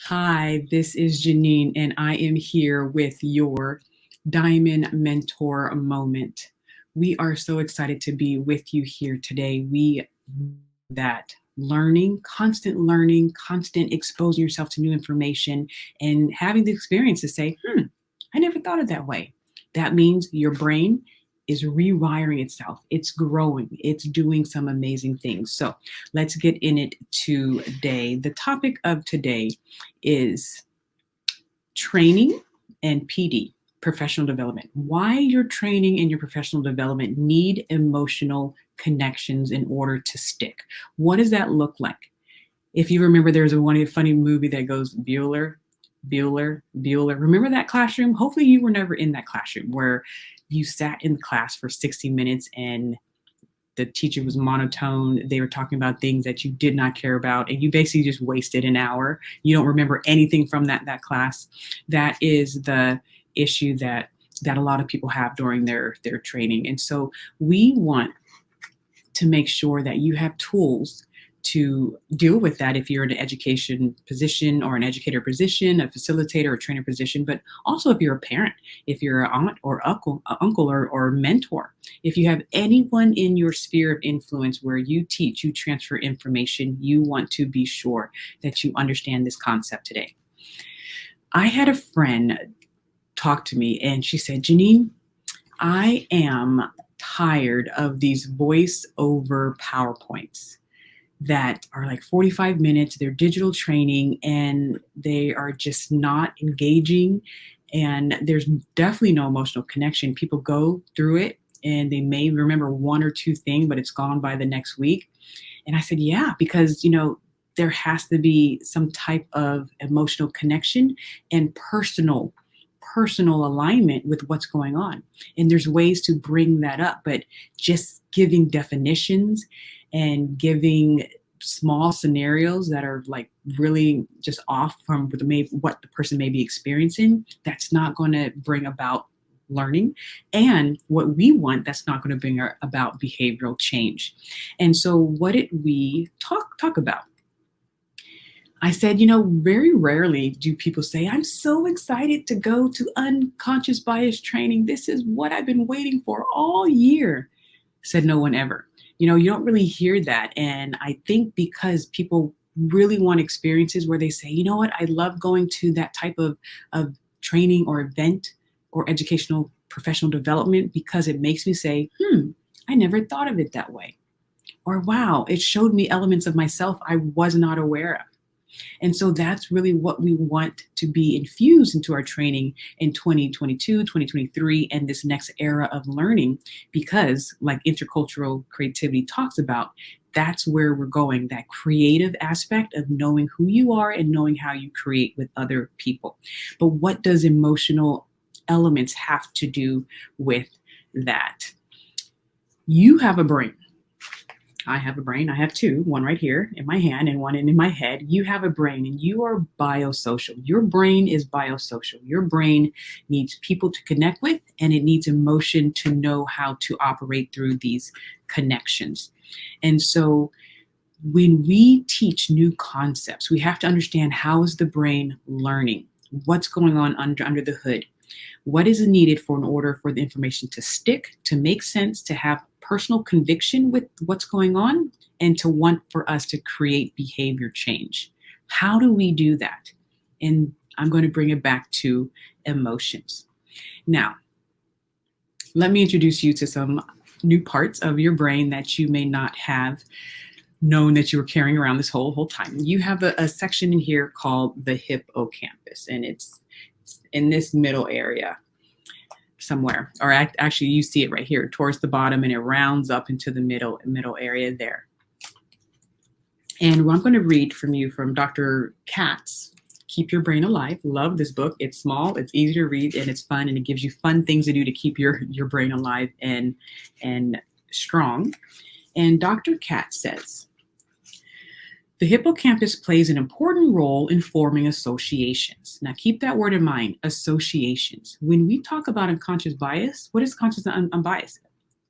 Hi, this is Genein, and I am here with your Diamond Mentor moment. We are so excited to be with you here today. We that learning, constant exposing yourself to new information, and having the experience to say, I never thought of that way. That means your brain is rewiring itself. It's growing. It's doing some amazing things. So let's get in it today. The topic of today is training and PD, professional development. Why your training and your professional development need emotional connections in order to stick. What does that look like? If you remember, there's a funny movie that goes Bueller, Bueller, Bueller. Remember that classroom? Hopefully, you were never in that classroom where you sat in class for 60 minutes and the teacher was monotone. They were talking about things that you did not care about, and you basically just wasted an hour. You don't remember anything from that class. That is the issue that a lot of people have during their training. And so we want to make sure that you have tools to deal with that if you're in an education position or an educator position, a facilitator or trainer position, but also if you're a parent, if you're an aunt or uncle or mentor, if you have anyone in your sphere of influence where you teach, you transfer information, you want to be sure that you understand this concept today. I had a friend talk to me and she said, Genein, I am tired of these voice over PowerPoints that are like 45 minutes. They're digital training and they are just not engaging. And there's definitely no emotional connection. People go through it and they may remember one or two things, but it's gone by the next week. And I said, yeah, because, there has to be some type of emotional connection and personal alignment with what's going on. And there's ways to bring that up, but just giving definitions and giving small scenarios that are like really just off from what the person may be experiencing, that's not going to bring about learning. And what we want, that's not going to bring about behavioral change. And so what did we talk about? I said, very rarely do people say, I'm so excited to go to unconscious bias training. This is what I've been waiting for all year. Said no one ever. You don't really hear that. And I think because people really want experiences where they say, you know what, I love going to that type of training or event or educational professional development because it makes me say, I never thought of it that way. Or wow, it showed me elements of myself I was not aware of. And so that's really what we want to be infused into our training in 2022, 2023, and this next era of learning, because like intercultural creativity talks about, that's where we're going, that creative aspect of knowing who you are and knowing how you create with other people. But what does emotional elements have to do with that? You have a brain. I have a brain. I have two, one right here in my hand and one in my head. You have a brain and you are biosocial. Your brain is biosocial. Your brain needs people to connect with and it needs emotion to know how to operate through these connections. And so when we teach new concepts, we have to understand how is the brain learning? What's going on under the hood? What is needed in order for the information to stick, to make sense, to have personal conviction with what's going on, and to want for us to create behavior change? How do we do that? And I'm going to bring it back to emotions. Now, let me introduce you to some new parts of your brain that you may not have known that you were carrying around this whole time. You have a section in here called the hippocampus, and it's in this middle area somewhere, or actually you see it right here towards the bottom and it rounds up into the middle area there. And what I'm going to read from you from Dr. Katz, Keep Your Brain Alive. Love this book. It's small, it's easy to read, and it's fun, and it gives you fun things to do to keep your brain alive and strong. And Dr. Katz says, the hippocampus plays an important role in forming associations. Now, keep that word in mind, associations. When we talk about unconscious bias, what is conscious unbiased?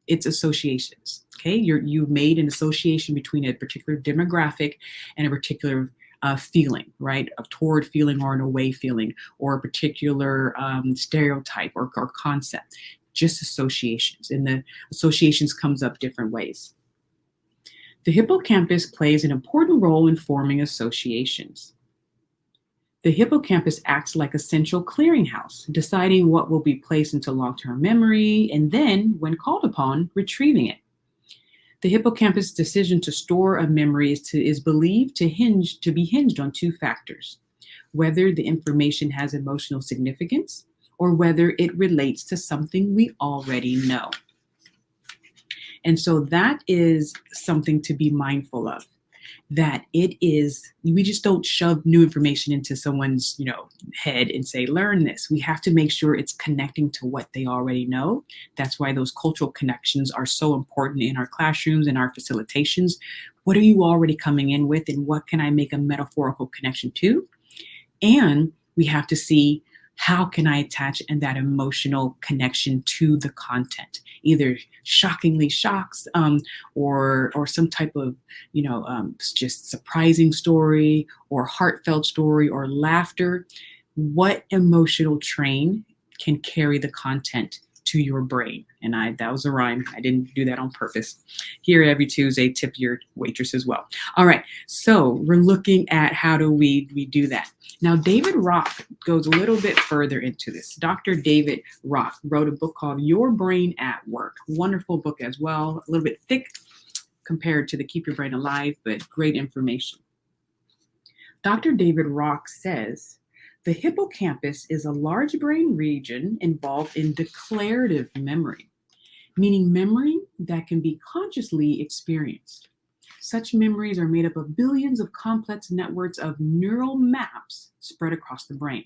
It's associations, okay? You made an association between a particular demographic and a particular feeling, right? A toward feeling or an away feeling, or a particular stereotype or concept. Just associations, and the associations comes up different ways. The hippocampus plays an important role in forming associations. The hippocampus acts like a central clearinghouse, deciding what will be placed into long-term memory and then, when called upon, retrieving it. The hippocampus' decision to store a memory is believed to be hinged on two factors: whether the information has emotional significance or whether it relates to something we already know. And so that is something to be mindful of. That we just don't shove new information into someone's, head and say, learn this. We have to make sure it's connecting to what they already know. That's why those cultural connections are so important in our classrooms and our facilitations. What are you already coming in with, and what can I make a metaphorical connection to? And we have to see, how can I attach that emotional connection to the content? Either shockingly shocks, or some type of, just surprising story, or heartfelt story, or laughter. What emotional train can carry the content to your brain? And that was a rhyme. I didn't do that on purpose. Here every Tuesday, tip your waitress as well. All right, so we're looking at how do we do that. Now, David Rock goes a little bit further into this. Dr. David Rock wrote a book called Your Brain at Work. Wonderful book as well, a little bit thick compared to the Keep Your Brain Alive, but great information. Dr. David Rock says, the hippocampus is a large brain region involved in declarative memory, meaning memory that can be consciously experienced. Such memories are made up of billions of complex networks of neural maps spread across the brain.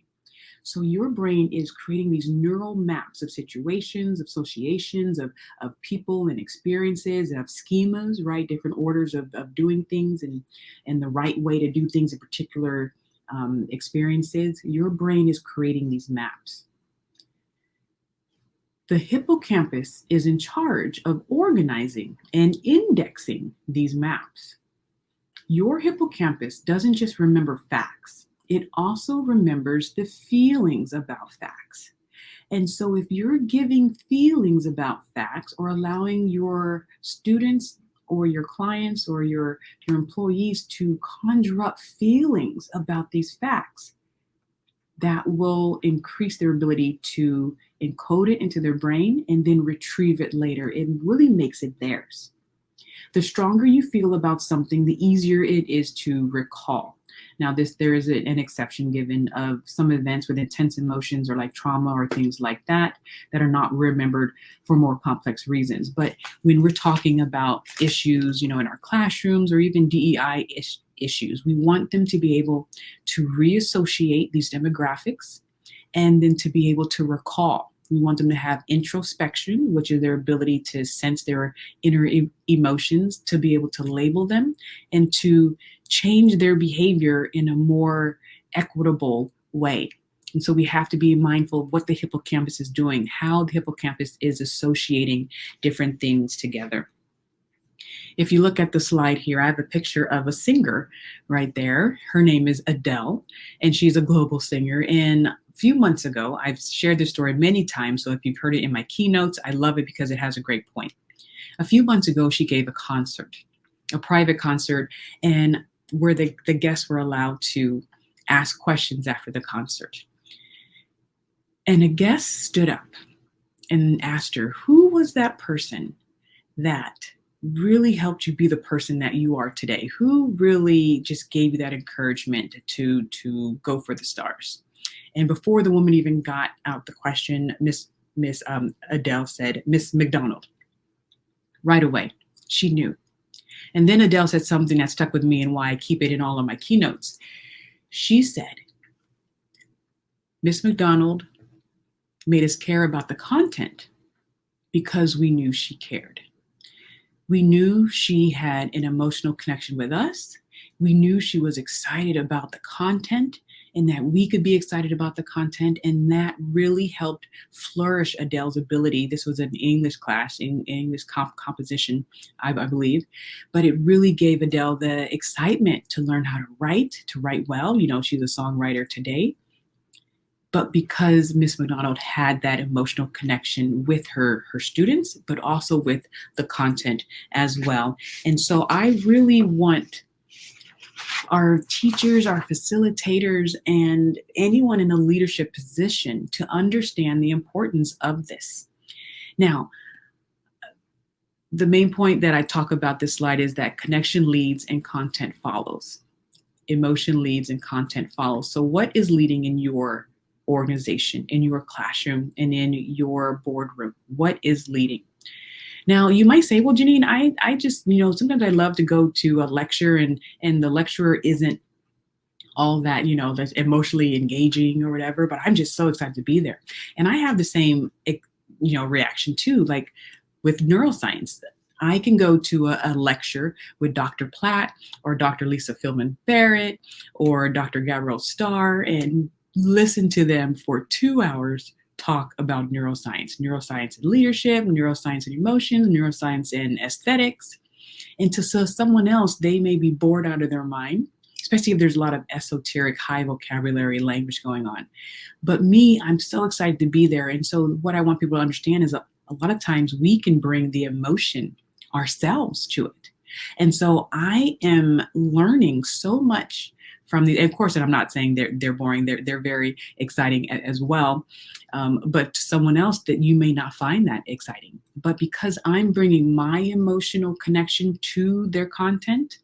So your brain is creating these neural maps of situations, of associations, of people and experiences, of schemas, right? Different orders of doing things and the right way to do things in particular experiences. Your brain is creating these maps. The hippocampus is in charge of organizing and indexing these maps. Your hippocampus doesn't just remember facts, it also remembers the feelings about facts. And so if you're giving feelings about facts, or allowing your students or your clients or your employees to conjure up feelings about these facts, that will increase their ability to encode it into their brain and then retrieve it later. It really makes it theirs. The stronger you feel about something, the easier it is to recall. Now, there is an exception given of some events with intense emotions or like trauma or things like that are not remembered for more complex reasons. But when we're talking about issues, in our classrooms or even DEI issues, we want them to be able to reassociate these demographics and then to be able to recall. We want them to have introspection, which is their ability to sense their inner emotions, to be able to label them, and to change their behavior in a more equitable way. And so we have to be mindful of what the hippocampus is doing, how the hippocampus is associating different things together. If you look at the slide here, I have a picture of a singer right there. Her name is Adele, and she's a global singer. And a few months ago, I've shared this story many times, so if you've heard it in my keynotes, I love it because it has a great point. A few months ago, she gave a concert, a private concert, and where the guests were allowed to ask questions after the concert. And a guest stood up and asked her, who was that person that really helped you be the person that you are today? Who really just gave you that encouragement to go for the stars? And before the woman even got out the question, Miss Adele said, Miss McDonald. Right away, she knew. And then Adele said something that stuck with me and why I keep it in all of my keynotes. She said, Miss McDonald made us care about the content because we knew she cared. We knew she had an emotional connection with us. We knew she was excited about the content, and that we could be excited about the content. And that really helped flourish Adele's ability. This was an English class, in English composition, I believe, but it really gave Adele the excitement to learn how to write well. She's a songwriter today, but because Miss McDonald had that emotional connection with her students, but also with the content as well. And so I really want our teachers, our facilitators, and anyone in a leadership position to understand the importance of this. Now, the main point that I talk about this slide is that connection leads and content follows. Emotion leads and content follows. So what is leading in your organization, in your classroom, and in your boardroom? What is leading? Now, you might say, well, Genein, I just, sometimes I love to go to a lecture and the lecturer isn't all that, that's emotionally engaging or whatever, but I'm just so excited to be there. And I have the same, reaction too, like with neuroscience. I can go to a lecture with Dr. Platt or Dr. Lisa Philman Barrett or Dr. Gabrielle Starr and listen to them for 2 hours talk about neuroscience and leadership, neuroscience and emotions, neuroscience and aesthetics. And to someone else, they may be bored out of their mind, especially if there's a lot of esoteric, high vocabulary language going on. But me, I'm so excited to be there. And so what I want people to understand is a lot of times we can bring the emotion ourselves to it. And so I am learning so much from the, of course, and I'm not saying they're boring, they're very exciting as well. But to someone else that you may not find that exciting. But because I'm bringing my emotional connection to their content,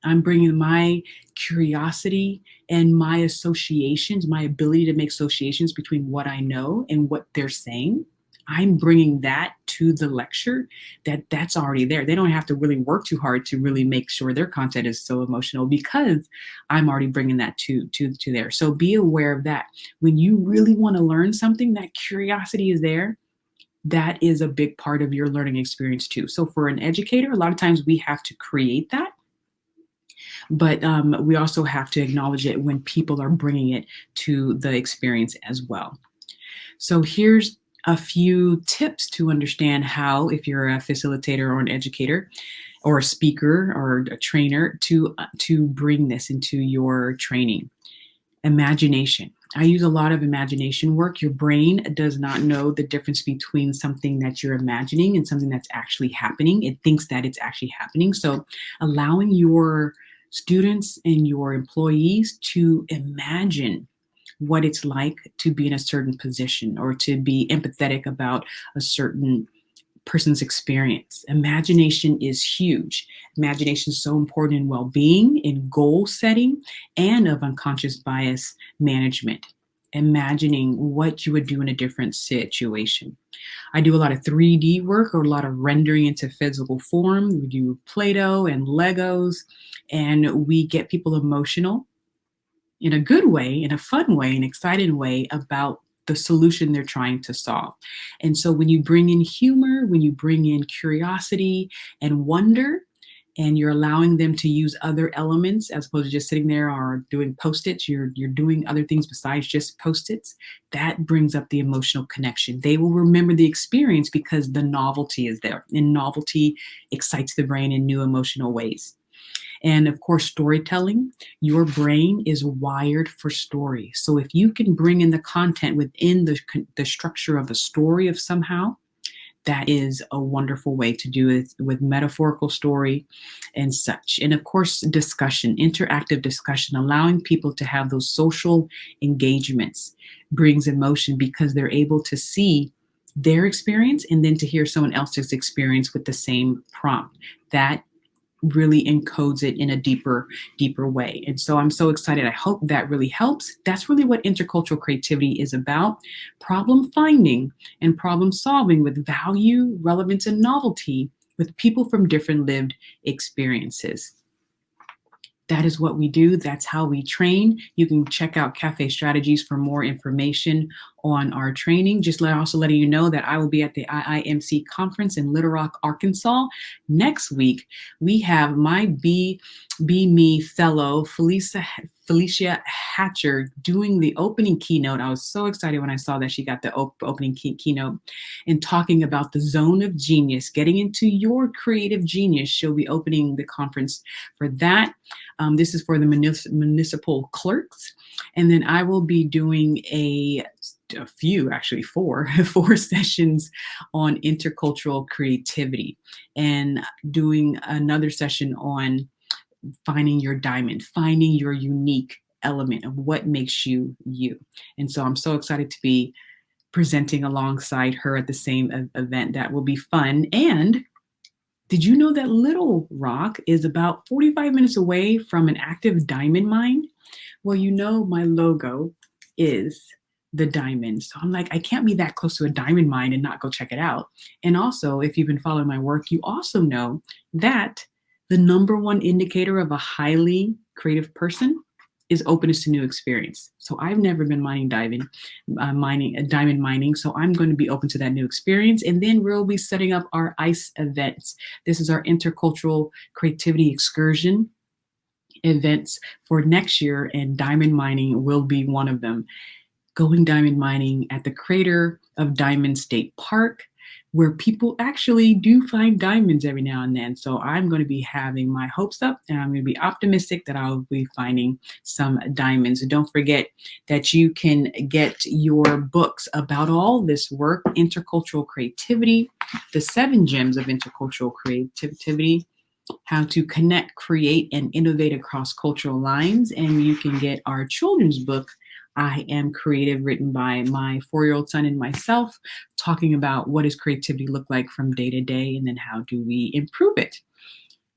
I'm bringing my curiosity and my associations, my ability to make associations between what I know and what they're saying. I'm bringing that to the lecture, that's already there. They don't have to really work too hard to really make sure their content is so emotional because I'm already bringing that to there. So be aware of that. When you really want to learn something, that curiosity is there. That is a big part of your learning experience too. So for an educator, a lot of times we have to create that. But we also have to acknowledge it when people are bringing it to the experience as well. So here's a few tips to understand how, if you're a facilitator or an educator or a speaker or a trainer, to bring this into your training. Imagination. I use a lot of imagination work. Your brain does not know the difference between something that you're imagining and something that's actually happening. It thinks that it's actually happening. So allowing your students and your employees to imagine what it's like to be in a certain position or to be empathetic about a certain person's experience. Imagination is huge. Imagination is so important in well-being, in goal setting, and of unconscious bias management. Imagining what you would do in a different situation. I do a lot of 3D work or a lot of rendering into physical form. We do Play-Doh and Legos, and we get people emotional in a good way, in a fun way, an excited way about the solution they're trying to solve. And so when you bring in humor, when you bring in curiosity and wonder, and you're allowing them to use other elements as opposed to just sitting there or doing Post-its, you're doing other things besides just Post-its, that brings up the emotional connection. They will remember the experience because the novelty is there, and novelty excites the brain in new emotional ways. And of course, storytelling, your brain is wired for story. So if you can bring in the content within the structure of a story of somehow, that is a wonderful way to do it with metaphorical story and such. And of course, discussion, interactive discussion, allowing people to have those social engagements brings emotion because they're able to see their experience and then to hear someone else's experience with the same prompt. That really encodes it in a deeper way. And so I'm so excited. I hope that really helps. That's really what intercultural creativity is about. Problem finding and problem solving with value, relevance, and novelty with people from different lived experiences. That is what we do. That's how we train. You can check out Cafe Strategies for more information on our training. Just also letting you know that I will be at the IIMC conference in Little Rock, Arkansas. Next week, we have my Be Me fellow, Felicia Hatcher doing the opening keynote. I was so excited when I saw that she got the opening keynote and talking about the zone of genius, getting into your creative genius. She'll be opening the conference for that. This is for the municipal clerks. And then I will be doing four sessions on intercultural creativity and doing another session on finding your diamond, finding your unique element of what makes you you. And so I'm so excited to be presenting alongside her at the same event. That will be fun. And did you know that Little Rock is about 45 minutes away from an active diamond mine? Well, you know, my logo is the diamond. So I'm like, I can't be that close to a diamond mine and not go check it out. And also, if you've been following my work, you also know that the number one indicator of a highly creative person is openness to new experience. So I've never been diamond mining. So I'm going to be open to that new experience. And then we'll be setting up our ICE events. This is our intercultural creativity excursion events for next year, and diamond mining will be one of them. Going diamond mining at the crater of Diamond State Park, where people actually do find diamonds every now and then. So I'm going to be having my hopes up, and I'm going to be optimistic that I'll be finding some diamonds. And don't forget that you can get your books about all this work, intercultural creativity, the 7 gems of intercultural creativity, how to connect, create, and innovate across cultural lines. And you can get our children's book, I Am Creative, written by my 4-year-old son and myself, talking about what does creativity look like from day to day, and then how do we improve it.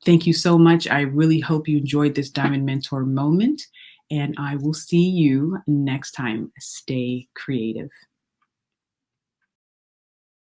Thank you so much. I really hope you enjoyed this Diamond Mentor moment, and I will see you next time. Stay creative.